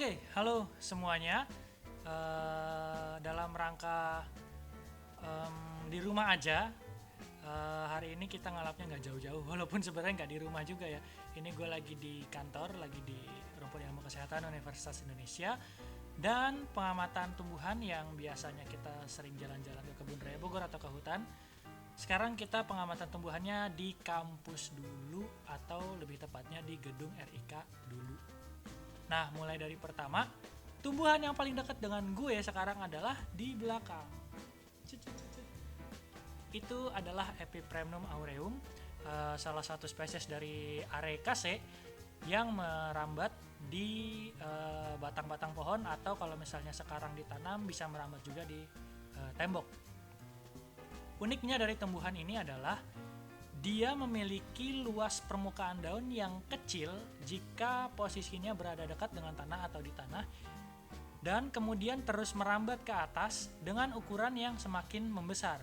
Oke, halo semuanya. Dalam rangka di rumah aja, hari ini kita ngalapnya nggak jauh-jauh, walaupun sebenarnya nggak di rumah juga ya. Ini gue lagi di kantor, lagi di Rumput Ilmu Kesehatan Universitas Indonesia, dan pengamatan tumbuhan yang biasanya kita sering jalan-jalan ke kebun raya Bogor atau ke hutan. Sekarang kita pengamatan tumbuhannya di kampus dulu, atau lebih tepatnya di gedung RIK dulu. Nah, mulai dari pertama, tumbuhan yang paling dekat dengan gue sekarang adalah di belakang. Itu adalah Epipremnum aureum, salah satu spesies dari Arecaceae yang merambat di batang-batang pohon, atau kalau misalnya sekarang ditanam bisa merambat juga di tembok. Uniknya dari tumbuhan ini adalah dia memiliki luas permukaan daun yang kecil jika posisinya berada dekat dengan tanah atau di tanah, dan kemudian terus merambat ke atas dengan ukuran yang semakin membesar.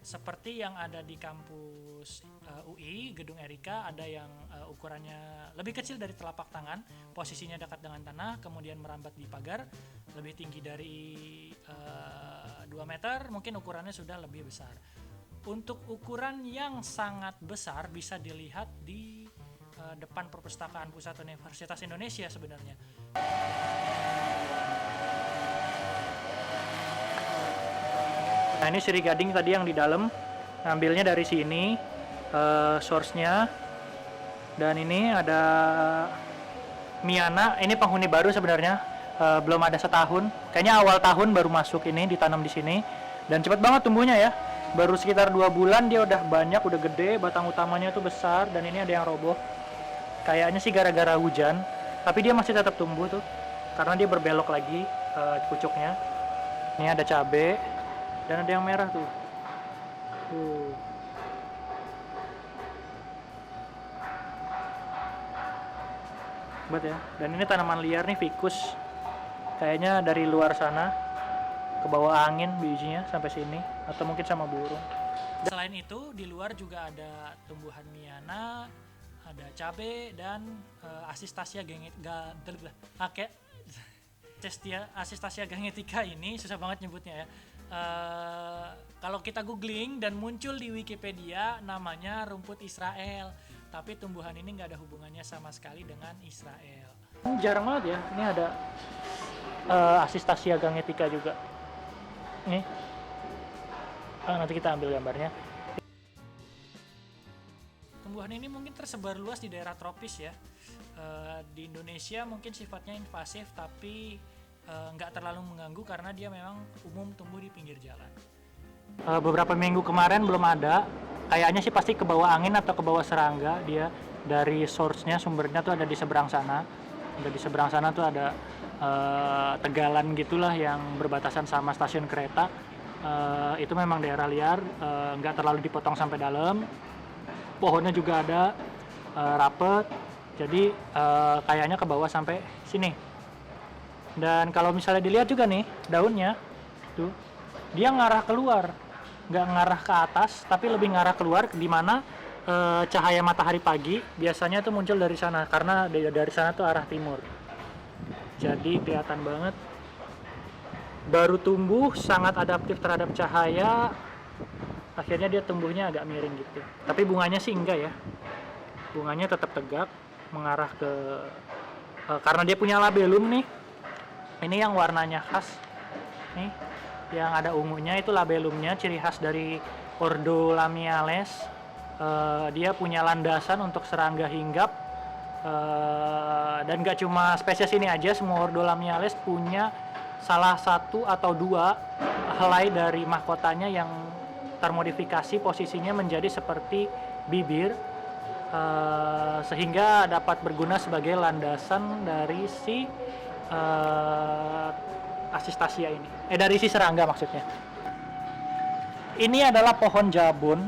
Seperti yang ada di kampus UI, gedung Erika, ada yang ukurannya lebih kecil dari telapak tangan, posisinya dekat dengan tanah, kemudian merambat di pagar, lebih tinggi dari 2 meter, mungkin ukurannya sudah lebih besar. Untuk ukuran yang sangat besar bisa dilihat di depan Perpustakaan Pusat Universitas Indonesia sebenarnya. Nah, ini sirih gading tadi yang di dalam, ngambilnya dari sini source-nya. Dan ini ada Miana, ini penghuni baru sebenarnya, belum ada setahun. Kayaknya awal tahun baru masuk ini, ditanam di sini. Dan cepat banget tumbuhnya ya. Baru sekitar 2 bulan dia udah banyak, udah gede, batang utamanya tuh besar, dan ini ada yang roboh. Kayaknya sih gara-gara hujan, tapi dia masih tetap tumbuh tuh, karena dia berbelok lagi pucuknya. Ini ada cabe, dan ada yang merah tuh. Hebat ya. Dan ini tanaman liar nih, ficus. Kayaknya dari luar sana ke bawah angin bijinya sampai sini, atau mungkin sama burung. Selain itu, di luar juga ada tumbuhan Miana, ada cabe, dan Asistasia gangetica ini susah banget nyebutnya ya. Kalau kita googling dan muncul di Wikipedia, namanya rumput Israel, tapi tumbuhan ini nggak ada hubungannya sama sekali dengan Israel. Jarang banget ya, ini ada Asistasia gangetica juga. Nih, nanti kita ambil gambarnya. Tumbuhan ini mungkin tersebar luas di daerah tropis ya. Di Indonesia mungkin sifatnya invasif, tapi nggak terlalu mengganggu karena dia memang umum tumbuh di pinggir jalan. Beberapa minggu kemarin belum ada, kayaknya sih pasti ke bawah angin atau ke bawah serangga. Dia dari source-nya, sumbernya tuh ada di seberang sana. Di seberang sana tuh ada tegalan gitulah yang berbatasan sama stasiun kereta. Itu memang daerah liar, nggak terlalu dipotong sampai dalam. Pohonnya juga ada rapet, jadi kayaknya ke bawah sampai sini. Dan kalau misalnya dilihat juga nih daunnya tuh, dia ngarah keluar, nggak ngarah ke atas, tapi lebih ngarah keluar, di mana cahaya matahari pagi biasanya tuh muncul dari sana, karena dari sana tuh arah timur. Jadi kelihatan banget. Baru tumbuh, sangat adaptif terhadap cahaya. Akhirnya dia tumbuhnya agak miring gitu. Tapi bunganya sih enggak ya. Bunganya tetap tegak, mengarah ke karena dia punya labellum nih. Ini yang warnanya khas. Nih, yang ada ungunya itu labellumnya, ciri khas dari Ordo Lamiales. Dia punya landasan untuk serangga hinggap. Dan gak cuma spesies ini aja, semua Ordo Lamiales punya salah satu atau 2 helai dari mahkotanya yang termodifikasi posisinya menjadi seperti bibir, sehingga dapat berguna sebagai landasan dari si Asistasia ini, dari si serangga maksudnya. Ini adalah pohon jabun,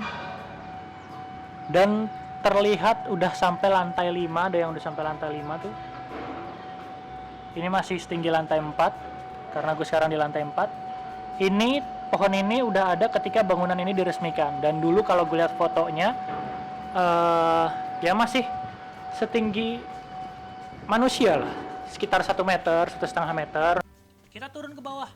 dan terlihat udah sampai lantai 5, ada yang udah sampai lantai 5 tuh. Ini masih setinggi lantai 4, karena gue sekarang di lantai 4. Ini, pohon ini udah ada ketika bangunan ini diresmikan. Dan dulu kalau gue lihat fotonya, ya masih setinggi manusia lah, sekitar 1 meter, 1,5 meter. Kita turun ke bawah.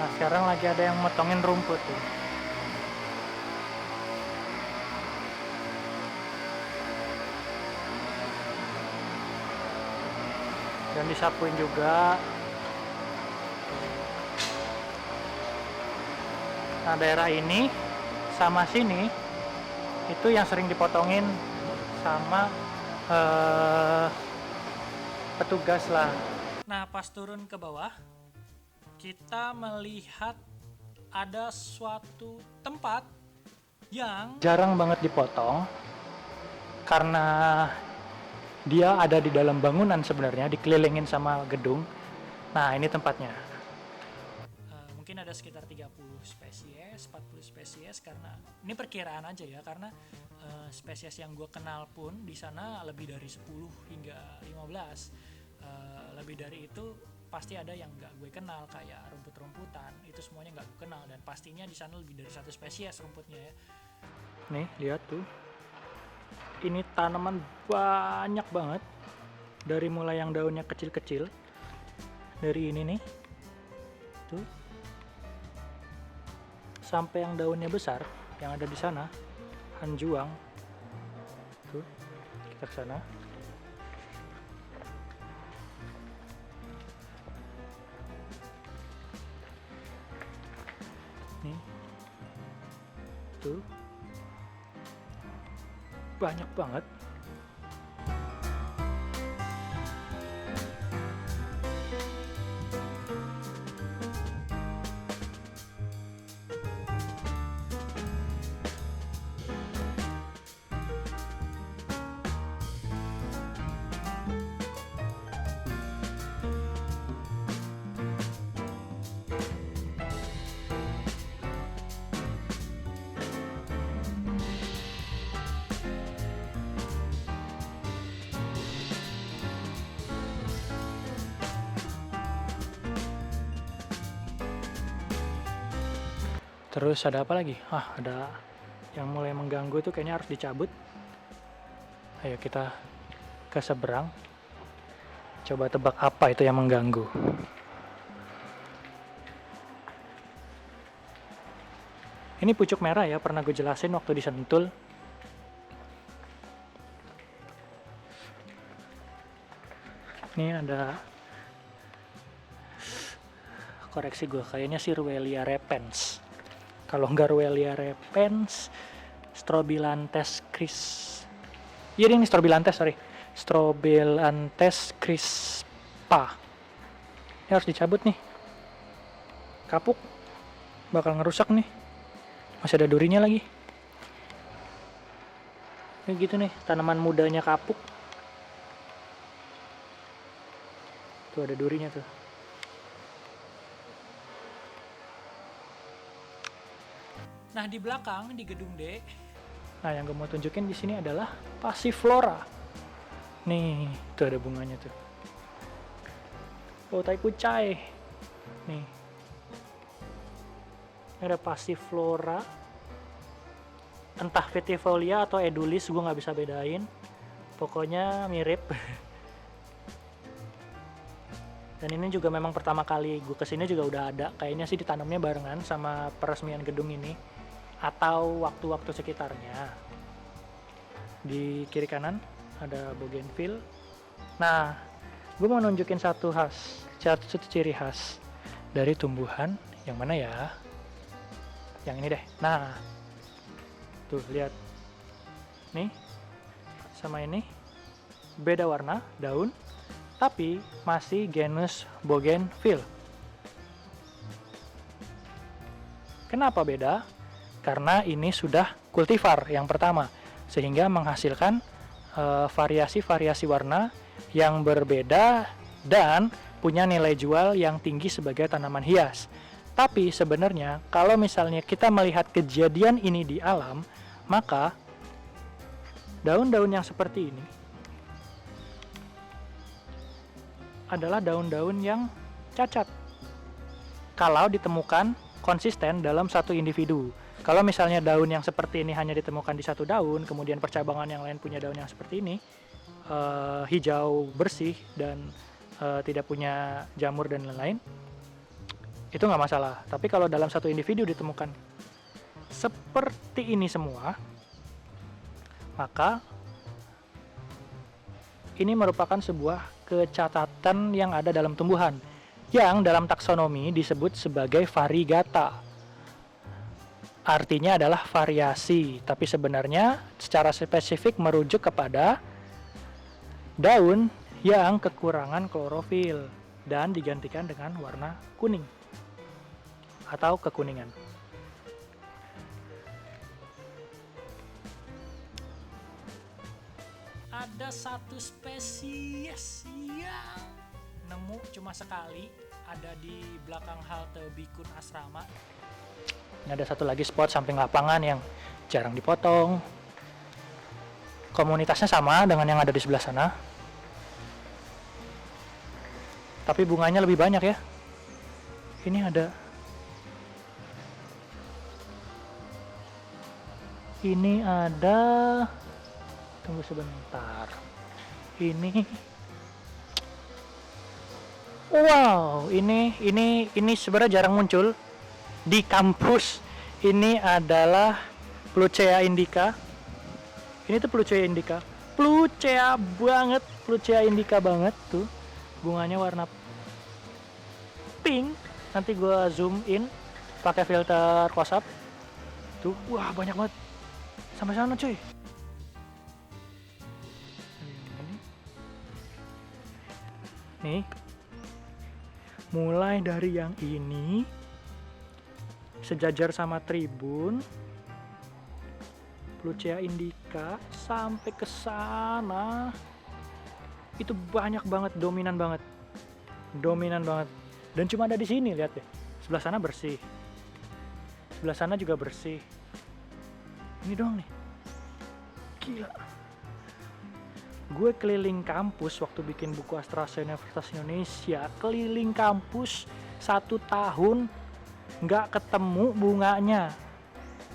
Nah, sekarang lagi ada yang motongin rumput tuh. Dan disapuin juga. Nah, daerah ini sama sini itu yang sering dipotongin sama petugas lah. Nah, pas turun ke bawah, kita melihat ada suatu tempat yang jarang banget dipotong karena dia ada di dalam bangunan sebenarnya, dikelilingin sama gedung. Nah, ini tempatnya. Mungkin ada sekitar 30 spesies, 40 spesies, karena ini perkiraan aja ya, karena spesies yang gue kenal pun di sana lebih dari 10 hingga 15. Lebih dari itu pasti ada yang nggak gue kenal, kayak rumput-rumputan, itu semuanya nggak gue kenal, dan pastinya di sana lebih dari 1 spesies rumputnya ya. Nih, lihat tuh. Ini tanaman banyak banget, dari mulai yang daunnya kecil-kecil, dari ini nih tuh, sampai yang daunnya besar yang ada di sana, hanjuang tuh. Kita ke sana. Nih tuh, banyak banget. Terus ada apa lagi? Ada yang mulai mengganggu tuh, kayaknya harus dicabut. Ayo kita ke seberang. Coba tebak apa itu yang mengganggu. Ini pucuk merah ya, pernah gue jelasin waktu di Sentul. Ini ada, koreksi gue, kayaknya sih Ruellia repens. Kalau nggak Ruellia repens, Strobilanthes Iya, ini Strobilanthes crispa. Ini harus dicabut nih. Kapuk, bakal ngerusak nih. Masih ada durinya lagi. Ini gitu nih, tanaman mudanya kapuk. Tuh ada durinya tuh. Nah, di belakang di gedung D, nah yang gue mau tunjukin di sini adalah Passiflora. Nih, tuh ada bunganya tuh. Oh, tai kucai. Nih. Ini ada Passiflora. Entah Vetifolia atau Edulis, gue nggak bisa bedain. Pokoknya mirip. Dan ini juga memang pertama kali gue kesini juga udah ada. Kayaknya sih ditanamnya barengan sama peresmian gedung ini, atau waktu-waktu sekitarnya. Di kiri kanan ada bougainville. Nah, gue mau nunjukin satu ciri khas dari tumbuhan yang mana ya? Yang ini deh. Nah, tuh lihat. Nih, sama ini beda warna daun, tapi masih genus bougainville. Kenapa beda? Karena ini sudah kultivar yang pertama, sehingga menghasilkan variasi-variasi warna yang berbeda dan punya nilai jual yang tinggi sebagai tanaman hias. Tapi sebenarnya kalau misalnya kita melihat kejadian ini di alam, maka daun-daun yang seperti ini adalah daun-daun yang cacat kalau ditemukan konsisten dalam satu individu. Kalau misalnya daun yang seperti ini hanya ditemukan di satu daun, kemudian percabangan yang lain punya daun yang seperti ini, hijau bersih dan tidak punya jamur dan lain-lain, itu nggak masalah. Tapi kalau dalam satu individu ditemukan seperti ini semua, maka ini merupakan sebuah kecacatan yang ada dalam tumbuhan, yang dalam taksonomi disebut sebagai variegata. Artinya adalah variasi, tapi sebenarnya secara spesifik merujuk kepada daun yang kekurangan klorofil dan digantikan dengan warna kuning atau kekuningan. Ada satu spesies yang nemu cuma sekali, ada di belakang halte Bikun Asrama. Ini ada satu lagi spot samping lapangan yang jarang dipotong. Komunitasnya sama dengan yang ada di sebelah sana, tapi bunganya lebih banyak ya. Ini ada, tunggu sebentar. Ini sebenarnya jarang muncul di kampus. Ini adalah Plucea indica. Ini tuh Plucea indica. Plucea indica banget tuh. Bunganya warna pink. Nanti gua zoom in pakai filter close up. Tuh, wah banyak banget. Sampai sana cuy. Nih, mulai dari yang ini sejajar sama tribun Plucea indica sampai ke sana, itu banyak banget, dominan banget, dan cuma ada di sini. Lihat deh, sebelah sana bersih, sebelah sana juga bersih, ini doang nih. Gila. Gue keliling kampus waktu bikin buku Astrasa Universitas Indonesia, keliling kampus 1 tahun nggak ketemu bunganya.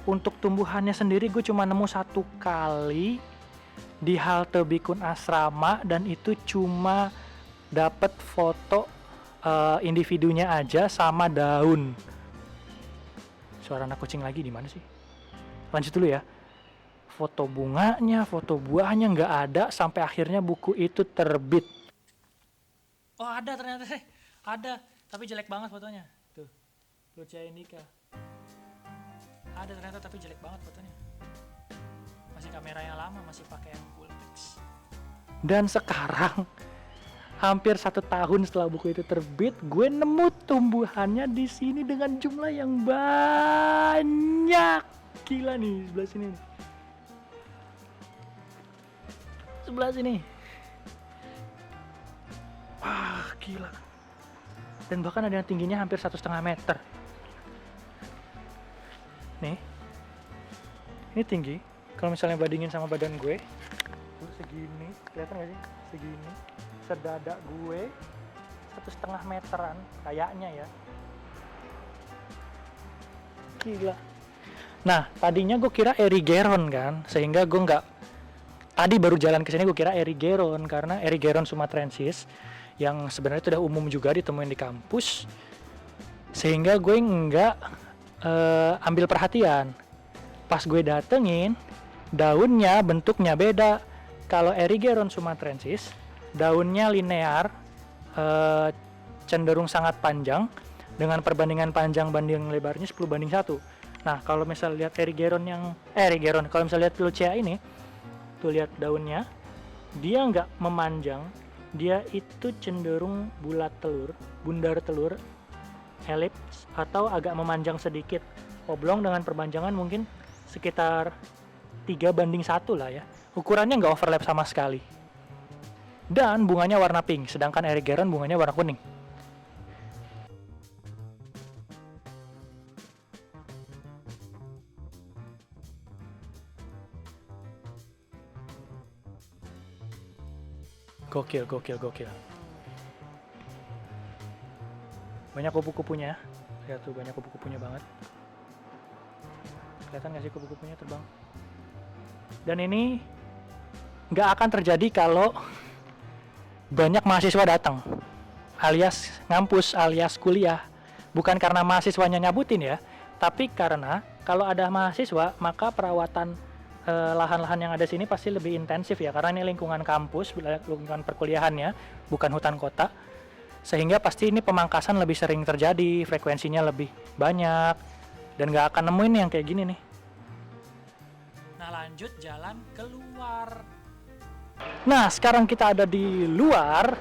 Untuk tumbuhannya sendiri gue cuma nemu 1 kali di halte Bikun Asrama, dan itu cuma dapet foto individunya aja sama daun. Suara anak kucing lagi di mana sih? Lanjut dulu ya. Foto bunganya, foto buahnya nggak ada sampai akhirnya buku itu terbit. Oh ada ternyata, ada, tapi jelek banget fotonya. Tuh, Plucea indica. Ada ternyata tapi jelek banget fotonya. Masih kamera yang lama, masih pakai yang full text. Dan sekarang hampir 1 tahun setelah buku itu terbit, gue nemu tumbuhannya di sini dengan jumlah yang banyak. Gila nih, sebelah sini. Sebelah sini. Wah, gila. Dan bahkan ada yang tingginya hampir 1,5 meter. Nih. Ini tinggi. Kalau misalnya bandingin sama badan gue, tuh segini, kelihatan gak sih? Segini. Sedada gue 1,5 meteran kayaknya ya. Gila. Nah, tadinya gue kira Erigeron kan, sehingga gue tadi baru jalan ke sini gue kira Erigeron, karena Erigeron sumatrensis yang sebenarnya itu udah umum juga ditemuin di kampus, sehingga gue nggak ambil perhatian. Pas gue datengin, daunnya bentuknya beda. Kalau Erigeron sumatrensis, daunnya linear, cenderung sangat panjang, dengan perbandingan panjang banding lebarnya 10:1. Nah, kalau misal lihat kalau misal lihat Plucea ini, tuh lihat daunnya, dia nggak memanjang, dia itu cenderung bundar telur, elips, atau agak memanjang sedikit, oblong dengan perpanjangan mungkin sekitar 3:1 lah ya. Ukurannya nggak overlap sama sekali. Dan bunganya warna pink, sedangkan Erigeron bunganya warna kuning. Gokil. Banyak kupu-kupunya. Lihat tuh banyak kupu-kupunya banget. Kelihatan nggak sih kupu-kupunya terbang? Dan ini nggak akan terjadi kalau banyak mahasiswa datang, alias ngampus, alias kuliah. Bukan karena mahasiswanya nyabutin ya, tapi karena kalau ada mahasiswa, maka perawatan lahan-lahan yang ada sini pasti lebih intensif ya, karena ini lingkungan kampus, lingkungan perkuliahannya, bukan hutan kota. Sehingga pasti ini pemangkasan lebih sering terjadi, frekuensinya lebih banyak, dan nggak akan nemuin yang kayak gini nih. Nah lanjut jalan keluar. Nah sekarang kita ada di luar,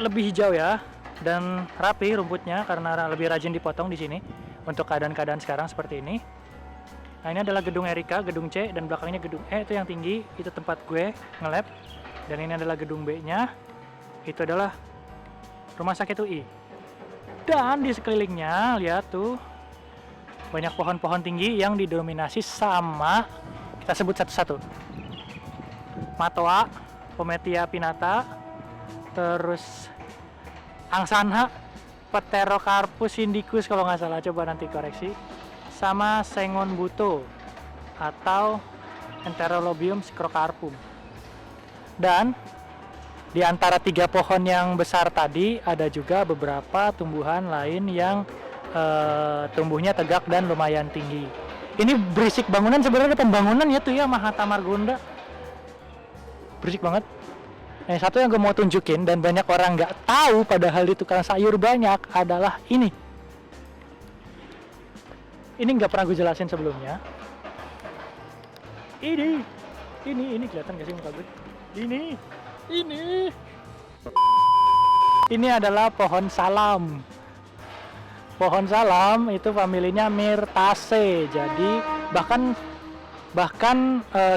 lebih hijau ya, dan rapi rumputnya karena lebih rajin dipotong di sini untuk keadaan-keadaan sekarang seperti ini. Nah ini adalah gedung Erika, gedung C, dan belakangnya gedung E itu yang tinggi, itu tempat gue nge-lab. Dan ini adalah gedung B-nya, itu adalah rumah sakit UI. Dan di sekelilingnya lihat tuh banyak pohon-pohon tinggi yang didominasi sama, kita sebut satu-satu, Matoa, Pometia pinnata, terus Angsana, Pterocarpus indicus kalau nggak salah, coba nanti koreksi, sama Sengon buto atau Enterolobium scrocarpum. Dan di antara 3 pohon yang besar tadi ada juga beberapa tumbuhan lain yang tumbuhnya tegak dan lumayan tinggi. Ini berisik bangunan, sebenarnya pembangunan ya tuh ya, Mahatma Margonda. Berisik banget. Nah, satu yang gue mau tunjukin dan banyak orang nggak tahu padahal di tukang sayur banyak adalah ini. Ini nggak pernah gue jelasin sebelumnya. Ini kelihatan nggak sih muka gue? Ini adalah pohon salam. Pohon salam itu familinya Myrtaceae. Jadi bahkan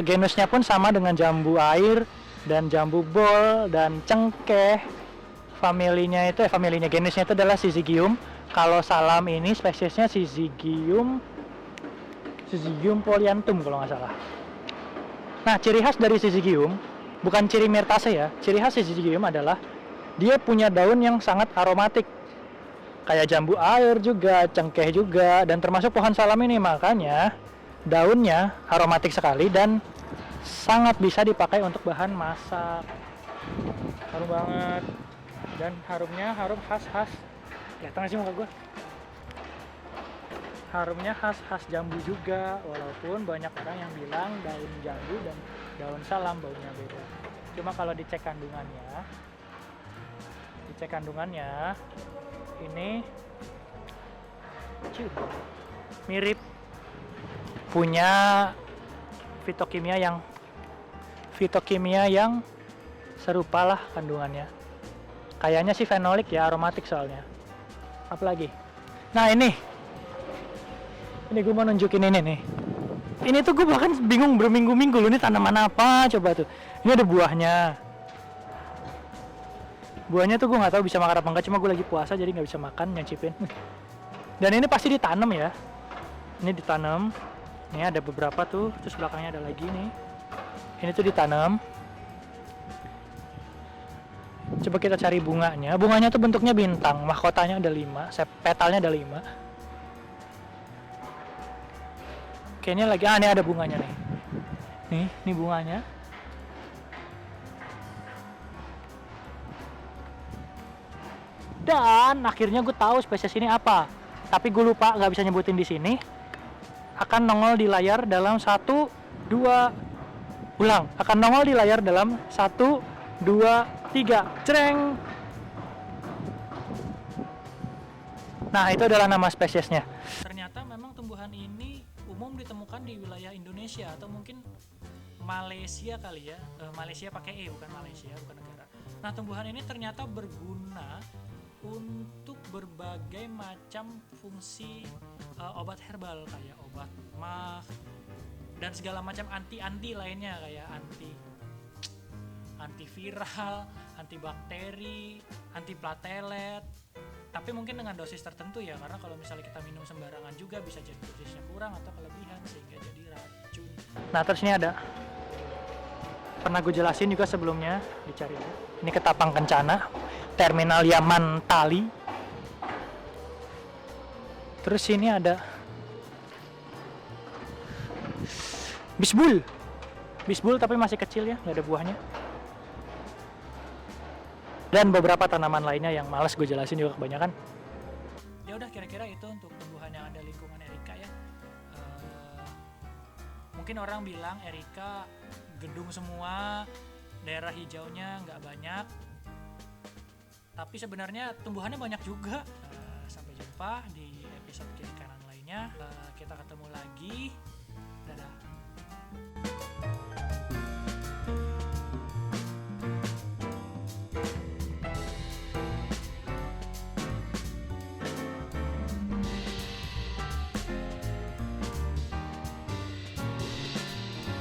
genusnya pun sama dengan jambu air dan jambu bol dan cengkeh. Familinya genusnya itu adalah Syzygium. Kalau salam ini spesiesnya Syzygium polyanthum kalau nggak salah. Nah, ciri khas dari Syzygium, bukan ciri Myrtaceae ya, ciri khas Syzygium adalah dia punya daun yang sangat aromatik. Kayak jambu air juga, cengkeh juga, dan termasuk pohon salam ini. Makanya daunnya aromatik sekali dan sangat bisa dipakai untuk bahan masak. Harum banget. Dan harumnya harum khas-khas. Kelihatan nggak sih muka gue? Harumnya khas-khas jambu juga, walaupun banyak orang yang bilang daun jambu dan daun salam baunya beda. Cuma kalau dicek kandungannya, ini mirip, punya fitokimia yang serupa lah kandungannya. Kayaknya sih fenolik ya, aromatik soalnya. Apalagi? Nah ini gue mau nunjukin ini nih. Ini tuh gue bahkan bingung berminggu-minggu loh, ini tanaman apa coba tuh. Ini ada buahnya. Buahnya tuh gue nggak tahu bisa makan apa enggak, cuma gue lagi puasa jadi nggak bisa makan, nyicipin. Dan ini pasti ditanam ya. Ini ditanam. Ini ada beberapa tuh, terus belakangnya ada lagi nih. Ini tuh ditanam. Coba kita cari bunganya. Bunganya tuh bentuknya bintang, mahkotanya ada 5, petalnya ada 5. Kayaknya lagi, ini ada bunganya nih. Nih bunganya. Dan akhirnya gue tahu spesies ini apa. Tapi gue lupa, nggak bisa nyebutin di sini. Akan nongol di layar dalam 1, 2, ulang. Akan nongol di layar dalam 1, 2, 3, cereng. Nah, itu adalah nama spesiesnya. Ternyata memang tumbuhan ini umum ditemukan di wilayah Indonesia atau mungkin Malaysia kali ya. Malaysia pakai E, bukan Malaysia, bukan negara. Nah, tumbuhan ini ternyata berguna untuk berbagai macam fungsi obat herbal, kayak obat mah dan segala macam anti lainnya, kayak antiviral, antibakteri, antiplatelet. Tapi mungkin dengan dosis tertentu ya, karena kalau misalnya kita minum sembarangan juga bisa jadi dosisnya kurang atau kelebihan sehingga jadi racun. Nah, terus ini ada, pernah gue jelasin juga sebelumnya, dicari aja. Ini ketapang kencana, Terminalia Mantali. Terus sini ada bisbul. Bisbul tapi masih kecil ya, nggak ada buahnya. Dan beberapa tanaman lainnya yang malas gue jelasin juga kebanyakan. Ya udah, kira-kira itu untuk tumbuhan yang ada lingkungan Erika ya. Mungkin orang bilang Erika gedung semua, daerah hijaunya nggak banyak, tapi sebenarnya tumbuhannya banyak juga. Sampai jumpa di episode kiri kanan lainnya. Kita ketemu lagi. Dadah.